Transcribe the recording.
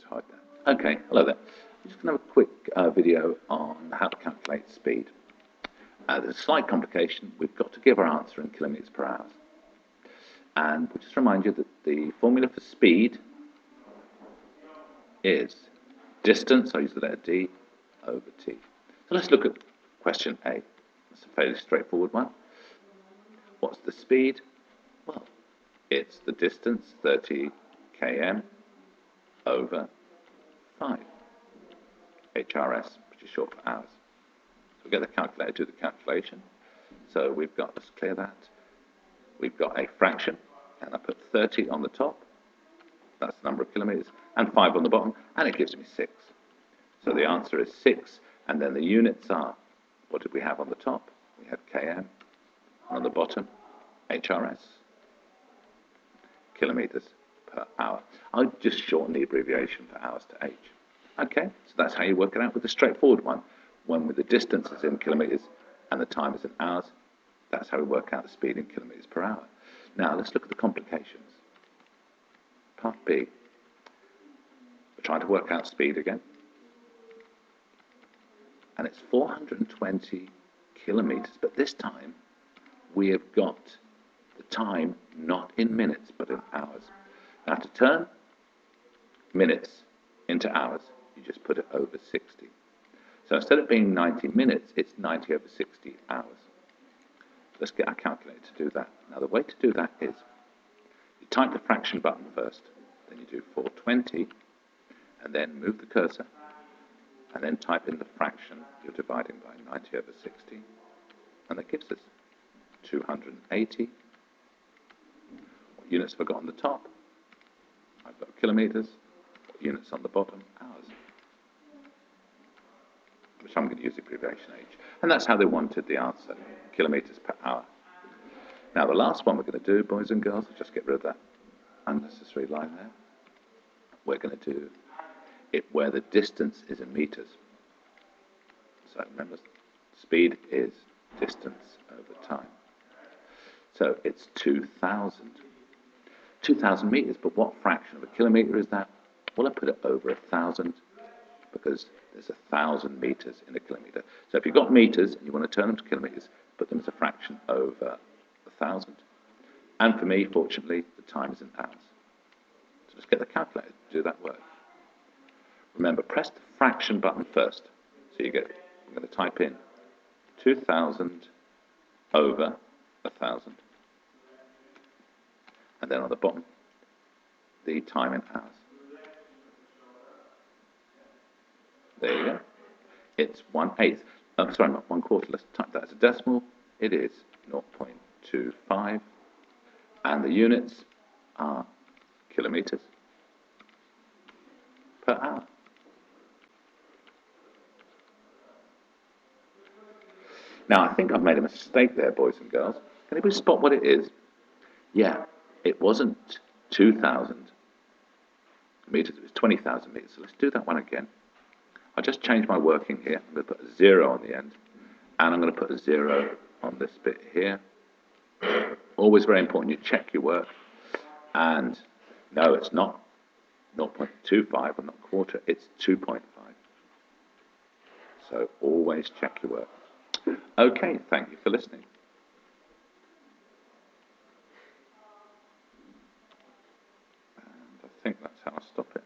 just hide that. Okay, hello there. I'm just going to have a quick video on how to calculate speed. There's a slight complication. We've got to give our answer in kilometres per hour. And we'll just remind you that the formula for speed is distance, I use the letter D, over T. So let's look at question A. It's a fairly straightforward one. What's the speed? Well, it's the distance, 30 km, over 5 HRS, which is short for hours. So we get the calculator to do the calculation. So we've got, let's clear that. We've got a fraction, and I put 30 on the top. That's the number of kilometres, and 5 on the bottom, and it gives me 6. So the answer is 6, and then the units are, what did we have on the top? We had km, and on the bottom, HRS, kilometres per hour. I'll just shorten the abbreviation for hours to H. Okay, so that's how you work it out with the straightforward one. When with the distance is in kilometres and the time is in hours, that's how we work out the speed in kilometres per hour. Now let's look at the complications. Part B. We're trying to work out speed again. And it's 420 kilometres, but this time we have got the time not in minutes but in hours. Now to turn minutes into hours, you just put it over 60. So instead of being 90 minutes, it's 90 over 60 hours. Let's get our calculator to do that. Now the way to do that is, you type the fraction button first, then you do 420, and then move the cursor, and then type in the fraction you're dividing by 90 over 60, and that gives us 280. What units have I got on the top? I've got kilometres. What units on the bottom? Hours. Which I'm going to use the abbreviation H. And that's how they wanted the answer, kilometres per hour. Now the last one we're going to do, boys and girls, I'll just get rid of that unnecessary line there. We're going to do it where the distance is in metres. So remember, speed is distance over time. So it's 2,000. 2,000 metres, but what fraction of a kilometre is that? Well, I put it over 1,000 because there's 1,000 metres in a kilometre. So if you've got metres and you want to turn them to kilometres, put them as a fraction over 1,000. And for me, fortunately, the time is in hours. So let's get the calculator to do that work. Remember, press the fraction button first. So you get, I'm going to type in 2,000 over 1,000. And then on the bottom, the time in hours. There you go. It's 1/8. Sorry, not 1/4. Let's type that as a decimal. It is 0.25. And the units are kilometres per hour. Now, I think I've made a mistake there, boys and girls. Can anybody spot what it is? Yeah, it wasn't 2,000 metres, it was 20,000 metres. So let's do that one again. I'll just change my working here. I'm going to put a 0 on the end. And I'm going to put a 0 on this bit here. Always very important you check your work. And no, it's not 0.25 or not quarter, it's 2.5. So always check your work. Okay, thank you for listening. And I think that's how I stop it.